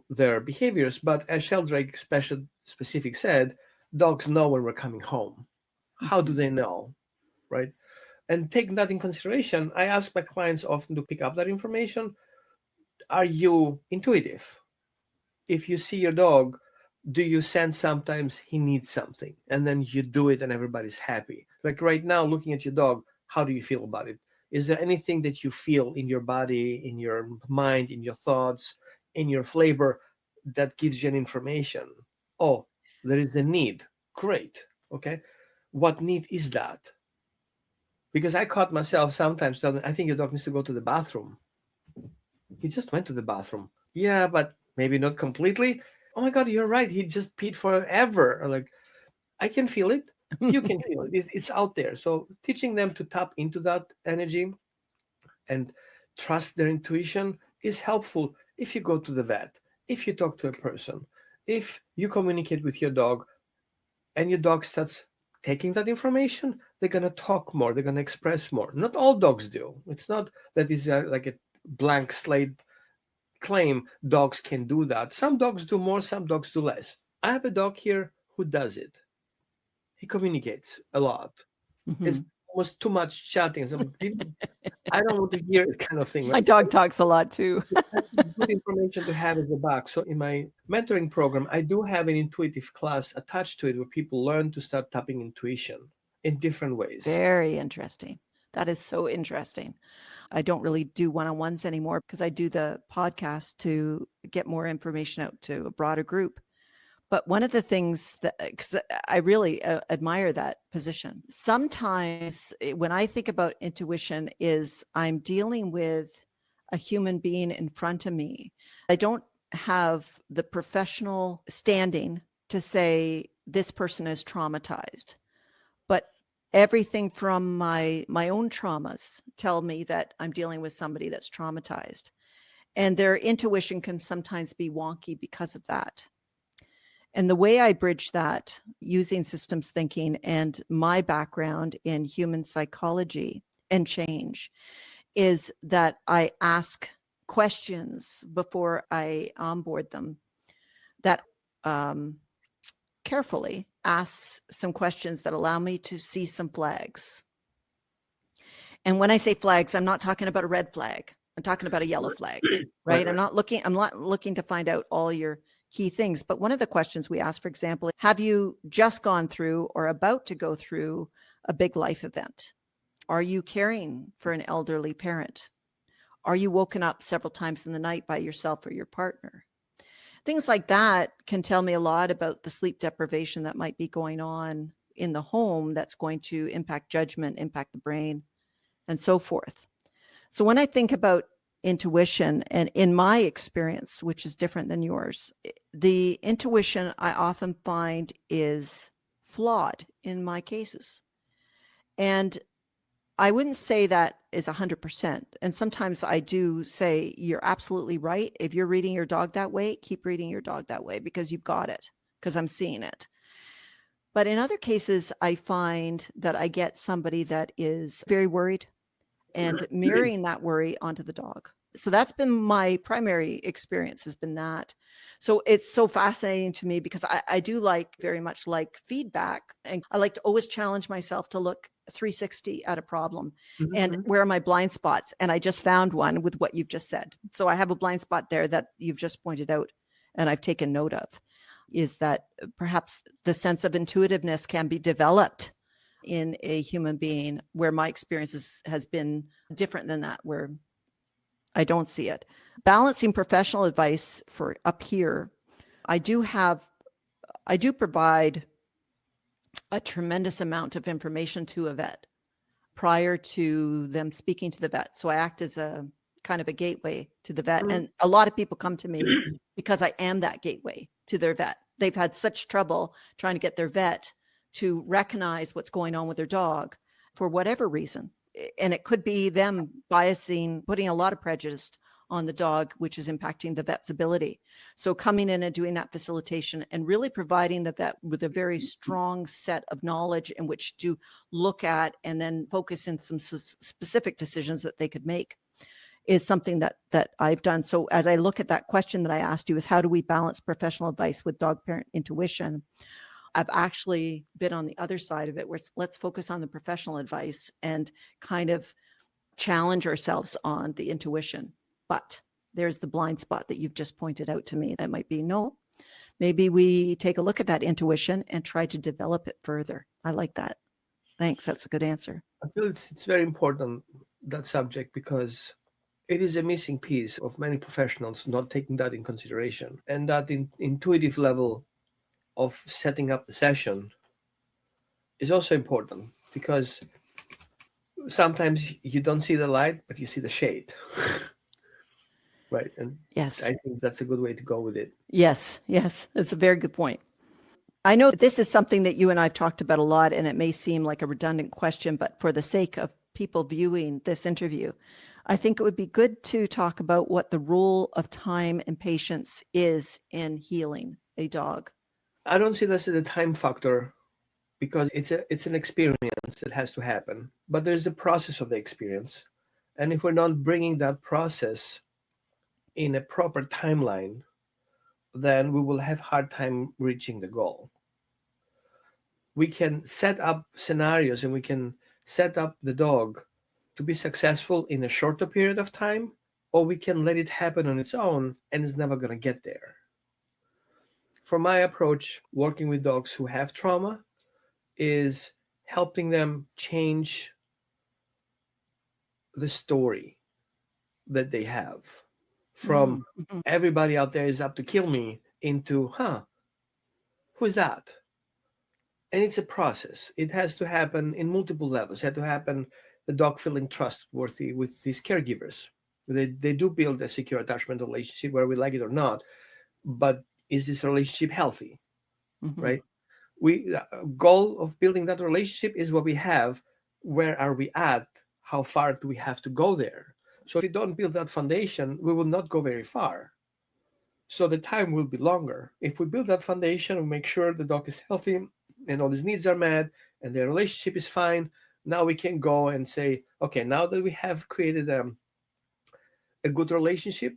their behaviors. But as Sheldrake specific said, dogs know when we're coming home. How do they know, right? And taking that in consideration, I ask my clients often to pick up that information. Are you intuitive? If you see your dog, do you sense sometimes he needs something, and then you do it and everybody's happy? Like right now, looking at your dog, how do you feel about it? Is there anything that you feel in your body, in your mind, in your thoughts, in your flavor that gives you an information? Oh, there is a need. Great. Okay. What need is that? Because I caught myself sometimes telling, I think your dog needs to go to the bathroom. He just went to the bathroom. Yeah, but maybe not completely. oh my God, you're right. He just peed forever. Or like, I can feel it. You can feel it. It's out there. So teaching them to tap into that energy and trust their intuition is helpful if you go to the vet, if you talk to a person, if you communicate with your dog and your dog starts taking that information, they're going to talk more, they're going to express more. Not all dogs do. It's not that is like a blank slate claim dogs can do that. Some dogs do more, some dogs do less. I have a dog here who does it. He communicates a lot. It's Mhm. almost too much chatting. Some people, I don't want to hear it kind of thing, My right? dog talks a lot too. That's good information to have at the back. So in my mentoring program, I do have an intuitive class attached to it where people learn to start tapping intuition in different ways. Very interesting. That is so interesting. I don't really do one-on-ones anymore because I do the podcast to get more information out to a broader group. But one of the things that, because I really admire that position. Sometimes when I think about intuition is I'm dealing with a human being in front of me. I don't have the professional standing to say this person is traumatized, but everything from my own traumas tell me that I'm dealing with somebody that's traumatized. And their intuition can sometimes be wonky because of that. And the way I bridge that using systems thinking and my background in human psychology and change is that I ask questions before I onboard them that carefully ask some questions that allow me to see some flags. And when I say flags, I'm not talking about a red flag. I'm talking about a yellow flag, right? I'm not looking to find out all your key things. But one of the questions we ask, for example, have you just gone through or about to go through a big life event? Are you caring for an elderly parent? Are you woken up several times in the night by yourself or your partner? Things like that can tell me a lot about the sleep deprivation that might be going on in the home that's going to impact judgment, impact the brain, and so forth. So when I think about intuition, and in my experience, which is different than yours, the intuition I often find is flawed in my cases. And I wouldn't say that is 100%. And sometimes I do say, you're absolutely right. If you're reading your dog that way, keep reading your dog that way because you've got it, because I'm seeing it. But in other cases, I find that I get somebody that is very worried and mirroring that worry onto the dog. So that's been my primary experience, has been that. So it's so fascinating to me because I do very much like feedback. And I like to always challenge myself to look 360 at a problem and Mhm. where are my blind spots. And I just found one with what you've just said. So I have a blind spot there that you've just pointed out and I've taken note of, is that perhaps the sense of intuitiveness can be developed in a human being where my experience has been different than that, where I don't see it. Balancing professional advice for up here, I do provide a tremendous amount of information to a vet prior to them speaking to the vet. So I act as a kind of a gateway to the vet. And a lot of people come to me because I am that gateway to their vet. They've had such trouble trying to get their vet to recognize what's going on with their dog for whatever reason. And it could be them biasing, putting a lot of prejudice on the dog, which is impacting the vet's ability. So coming in and doing that facilitation and really providing the vet with a very strong set of knowledge in which to look at and then focus in some specific decisions that they could make is something that I've done. So as I look at that question that I asked you, is how do we balance professional advice with dog parent intuition? I've actually been on the other side of it, where let's focus on the professional advice and kind of challenge ourselves on the intuition. But there's the blind spot that you've just pointed out to me. That might be, no, maybe we take a look at that intuition and try to develop it further. I like that. Thanks. That's a good answer. I feel it's very important, that subject, because it is a missing piece of many professionals not taking that in consideration. And that intuitive level of setting up the session is also important, because sometimes you don't see the light, but you see the shade. Right. And Yes. I think that's a good way to go with it. Yes. Yes. That's a very good point. I know this is something that you and I've talked about a lot, and it may seem like a redundant question, but for the sake of people viewing this interview, I think it would be good to talk about what the role of time and patience is in healing a dog. I don't see this as a time factor because it's an experience that has to happen. But there's a process of the experience. And if we're not bringing that process in a proper timeline, then we will have hard time reaching the goal. We can set up scenarios and we can set up the dog to be successful in a shorter period of time, or we can let it happen on its own and it's never going to get there. For my approach, working with dogs who have trauma is helping them change the story that they have from Mm-hmm. everybody out there is up to kill me into, who's that? And it's a process. It has to happen in multiple levels. It has to happen, the dog feeling trustworthy with his caregivers. They do build a secure attachment relationship, whether we like it or not. But is this relationship healthy? Mm-hmm. Right? We goal of building that relationship is what we have. Where are we at? How far do we have to go there? So if we don't build that foundation, we will not go very far. So the time will be longer. If we build that foundation and make sure the dog is healthy and all his needs are met and their relationship is fine, now we can go and say, okay, now that we have created a good relationship,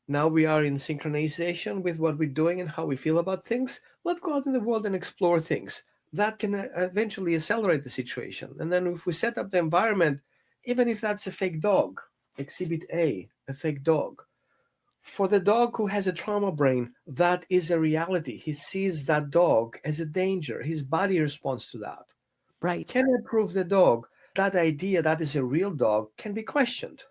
now we are in synchronization with what we're doing and how we feel about things. Let's go out in the world and explore things. That can eventually accelerate the situation. And then if we set up the environment, even if that's a fake dog, exhibit a fake dog, for the dog who has a trauma brain, that is a reality. He sees that dog as a danger. His body responds to that. Right. Can I prove the dog? That idea that is a real dog can be questioned.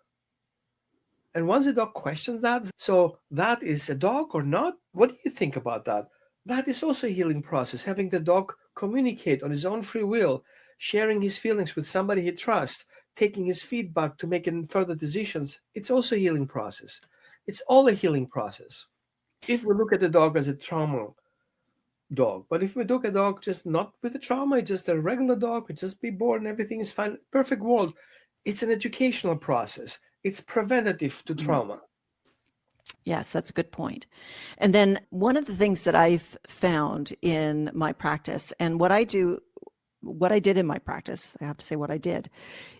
And once the dog questions that, so that is a dog or not? What do you think about that? That is also a healing process. Having the dog communicate on his own free will, sharing his feelings with somebody he trusts, taking his feedback to make further decisions, it's also a healing process. It's all a healing process. If we look at the dog as a trauma dog, but if we look at a dog just not with a trauma, just a regular dog, we just be born, everything is fine, perfect world, it's an educational process. It's preventative to Mm. trauma. Yes, that's a good point. And then one of the things that I've found in my practice, and what I did in my practice, I have to say what I did,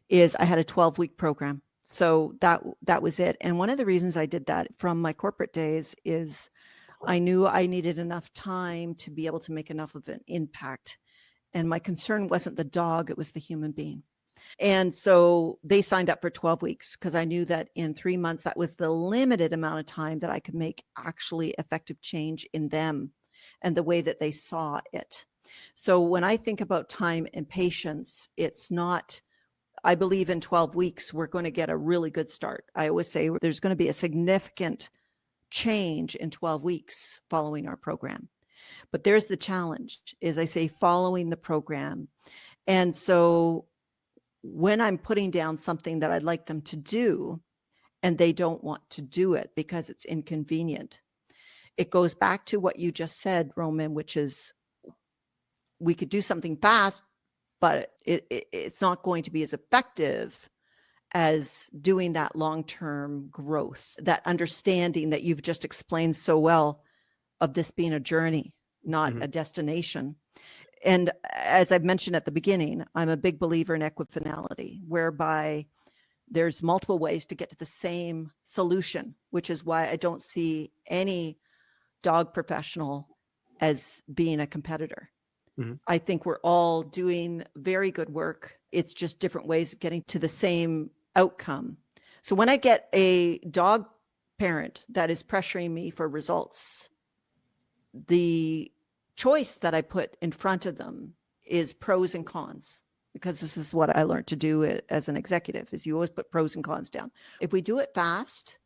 is I had a 12-week program. So that was it. And one of the reasons I did that from my corporate days is I knew I needed enough time to be able to make enough of an impact. And my concern wasn't the dog, it was the human being. And so they signed up for 12 weeks because I knew that in 3 months, that was the limited amount of time that I could make actually effective change in them and the way that they saw it. So when I think about time and patience, it's not, I believe in 12 weeks, we're going to get a really good start. I always say there's going to be a significant change in 12 weeks following our program. But there's the challenge, is I say following the program. And so when I'm putting down something that I'd like them to do and they don't want to do it because it's inconvenient, it goes back to what you just said, Roman, which is we could do something fast, but it's not going to be as effective as doing that long-term growth, that understanding that you've just explained so well of this being a journey, not a destination. And as I've mentioned at the beginning, I'm a big believer in equifinality, whereby there's multiple ways to get to the same solution, which is why I don't see any dog professional as being a competitor. Mm-hmm. I think we're all doing very good work. It's just different ways of getting to the same outcome. So when I get a dog parent that is pressuring me for results, the choice that I put in front of them is pros and cons, because this is what I learned to do as an executive, is you always put pros and cons down. If we do it fast,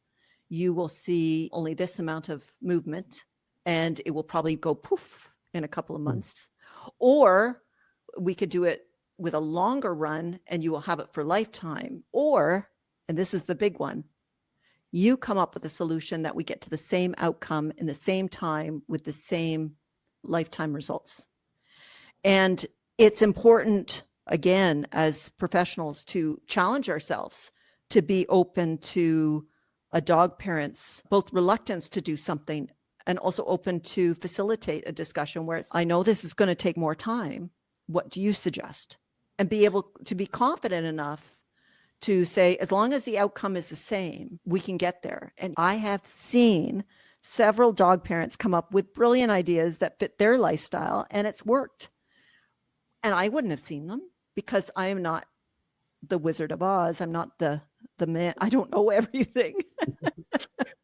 you will see only this amount of movement and it will probably go poof in a couple of months. Or we could do it with a longer run and you will have it for lifetime. Or, and this is the big one, you come up with a solution that we get to the same outcome in the same time with the same lifetime results. And it's important, again, as professionals to challenge ourselves to be open to a dog parent's both reluctance to do something and also open to facilitate a discussion where I know this is going to take more time. What do you suggest? And be able to be confident enough to say, as long as the outcome is the same, we can get there. And I have seen several dog parents come up with brilliant ideas that fit their lifestyle, and it's worked. And I wouldn't have seen them because I am not the Wizard of Oz. I'm not the man. I don't know everything.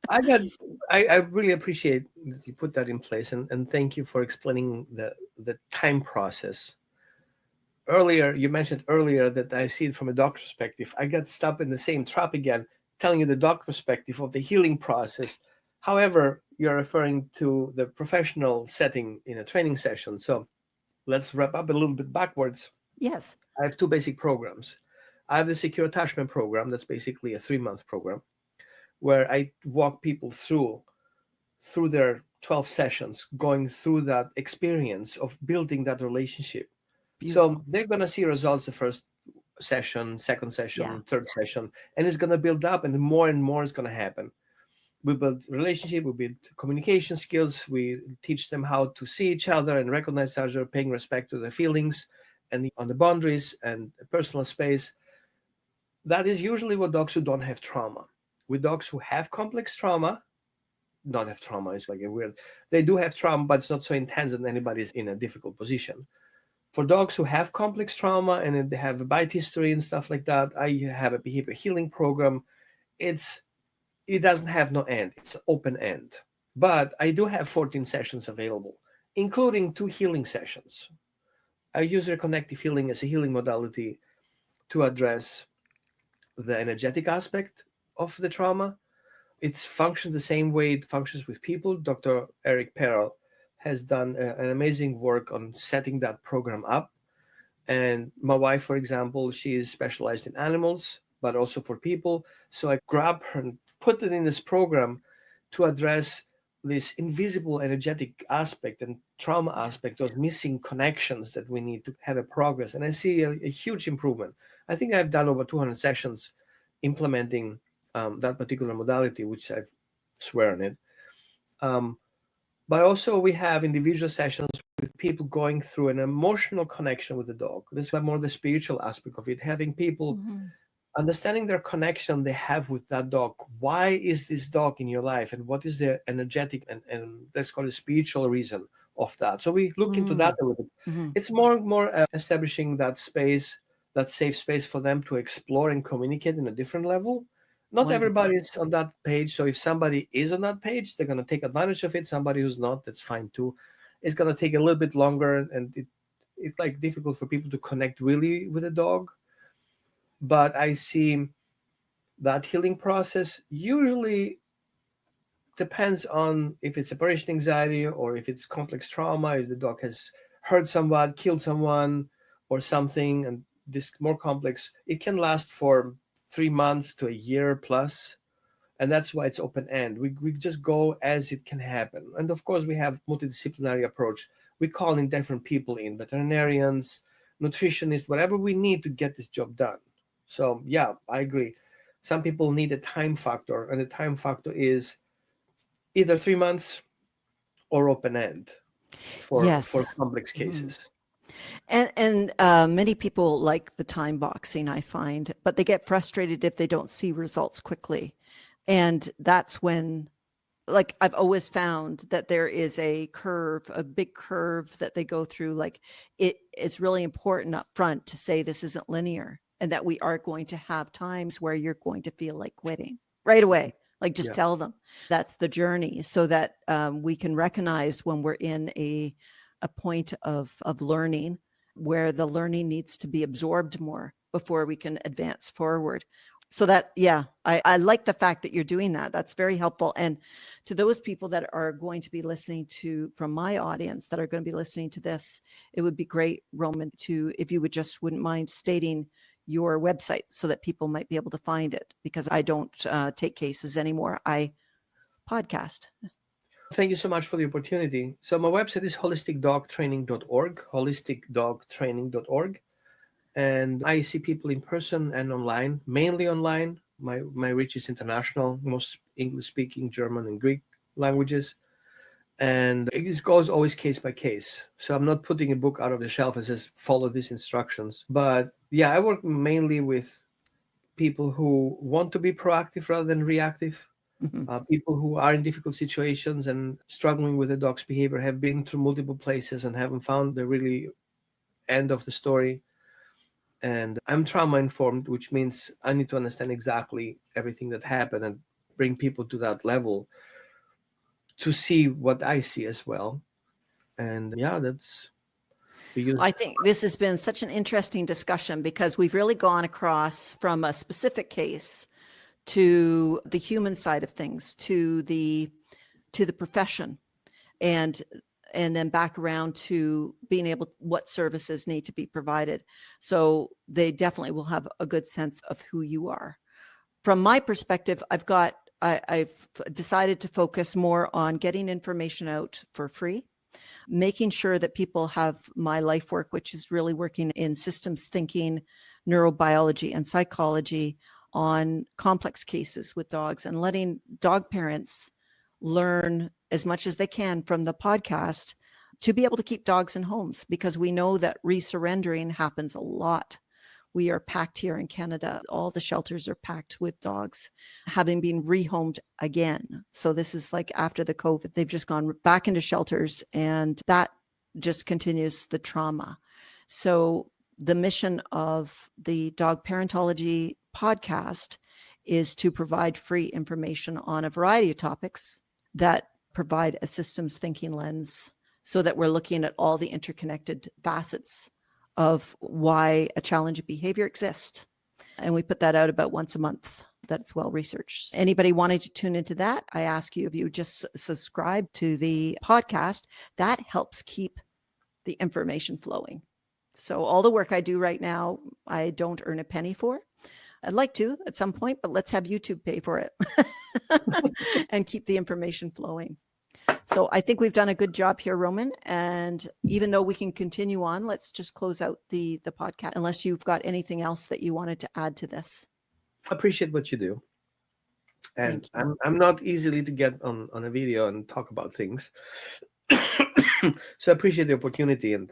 I really appreciate that you put that in place, and thank you for explaining the time process. Earlier, you mentioned that I see it from a dog perspective. I got stuck in the same trap again, telling you the dog perspective of the healing process. However, you're referring to the professional setting in a training session. So let's wrap up a little bit backwards. Yes. I have two basic programs. I have the secure attachment program. That's basically a 3-month program where I walk people through their 12 sessions, going through that experience of building that relationship. Beautiful. So they're going to see results the first session, second session, Yeah. third session, and it's going to build up, and more is going to happen. We build relationship, we build communication skills, we teach them how to see each other and recognize each other, paying respect to their feelings and on the boundaries and personal space. That is usually with dogs who don't have trauma. With dogs who have complex trauma, not have trauma is like a weird, they do have trauma, but it's not so intense that anybody's in a difficult position. For dogs who have complex trauma and they have a bite history and stuff like that, I have a behavior healing program. It doesn't have no end. It's open end. But I do have 14 sessions available, including 2 healing sessions. I use reconnective healing as a healing modality to address the energetic aspect of the trauma. It functions the same way it functions with people. Dr. Eric Perel has done an amazing work on setting that program up. And my wife, for example, she is specialized in animals, but also for people. So I grab her and put it in this program to address this invisible energetic aspect and trauma aspect, those missing connections that we need to have a progress. And I see a huge improvement. I think I've done over 200 sessions implementing that particular modality, which I've sworn it. But also we have individual sessions with people going through an emotional connection with the dog. This is more the spiritual aspect of it, having people understanding their connection they have with that dog. Why is this dog in your life? And what is the energetic and let's call it spiritual reason of that? So we look into that a little bit. It's more establishing that space, that safe space for them to explore and communicate in a different level. Not everybody's on that page. So if somebody is on that page, they're going to take advantage of it. Somebody who's not, that's fine too. It's going to take a little bit longer, and it's like difficult for people to connect really with a dog. But I see that healing process usually depends on if it's separation anxiety or if it's complex trauma, if the dog has hurt someone, killed someone or something, and this more complex, it can last for 3 months to a year plus. And that's why it's open end. We just go as it can happen. And of course, we have multidisciplinary approach. We call in different people in, veterinarians, nutritionists, whatever we need to get this job done. So yeah, I agree. Some people need a time factor, and the time factor is either 3 months or open end for complex cases. And many people like the time boxing, I find, but they get frustrated if they don't see results quickly. And that's when, like, I've always found that there is a curve, a big curve that they go through. Like it's really important up front to say this isn't linear and that we are going to have times where you're going to feel like quitting right away. Like just tell them that's the journey so that we can recognize when we're in a point of learning where the learning needs to be absorbed more before we can advance forward. So that, I like the fact that you're doing that. That's very helpful. And to those people that are going to be listening to, from my audience that are going to be listening to this, it would be great, Roman, if you wouldn't mind stating your website so that people might be able to find it, because I don't take cases anymore. I podcast. Thank you so much for the opportunity. So my website is holisticdogtraining.org, holisticdogtraining.org. And I see people in person and online, mainly online. My reach is international, most English-speaking, German and Greek languages. And it goes always case by case. So I'm not putting a book out of the shelf and says, follow these instructions. But yeah, I work mainly with people who want to be proactive rather than reactive. People who are in difficult situations and struggling with the dog's behavior, have been through multiple places and haven't found the really end of the story. And I'm trauma informed, which means I need to understand exactly everything that happened and bring people to that level to see what I see as well. And yeah, that's I think this has been such an interesting discussion, because we've really gone across from a specific case to the human side of things, to the profession, and then back around to being able, what services need to be provided. So they definitely will have a good sense of who you are. From my perspective, I've decided to focus more on getting information out for free, making sure that people have my life work, which is really working in systems thinking, neurobiology, and psychology on complex cases with dogs, and letting dog parents learn as much as they can from the podcast to be able to keep dogs in homes, because we know that resurrendering happens a lot. We are packed here in Canada. All the shelters are packed with dogs having been rehomed again. So this is like after the COVID, they've just gone back into shelters, and that just continues the trauma. So the mission of the Dog Parentology podcast is to provide free information on a variety of topics that provide a systems thinking lens, so that we're looking at all the interconnected facets of why a challenge of behavior exists. And we put that out about once a month. That's well researched. Anybody wanting to tune into that, I ask you, if you just subscribe to the podcast, that helps keep the information flowing. So all the work I do right now, I don't earn a penny for. I'd like to at some point, but let's have YouTube pay for it and keep the information flowing. So I think we've done a good job here, Roman. And even though we can continue on, let's just close out the podcast, unless you've got anything else that you wanted to add to this. I appreciate what you do. And I'm not easily to get on a video and talk about things. So I appreciate the opportunity, and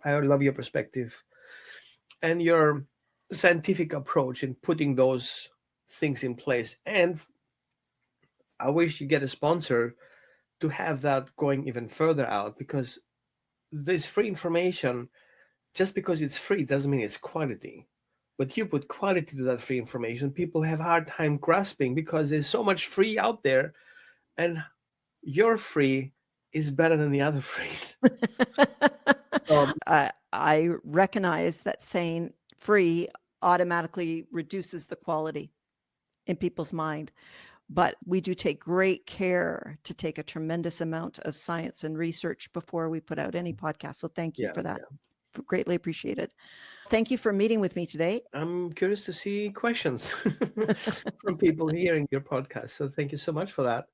I love your perspective and your scientific approach in putting those things in place. And I wish you get a sponsor to have that going even further out, because this free information, just because it's free doesn't mean it's quality. But you put quality to that free information, people have a hard time grasping, because there's so much free out there, and your free is better than the other frees. I recognize that saying free automatically reduces the quality in people's mind. But we do take great care to take a tremendous amount of science and research before we put out any podcast. So thank you for that. Yeah. Greatly appreciated. Thank you for meeting with me today. I'm curious to see questions from people hearing your podcast. So thank you so much for that.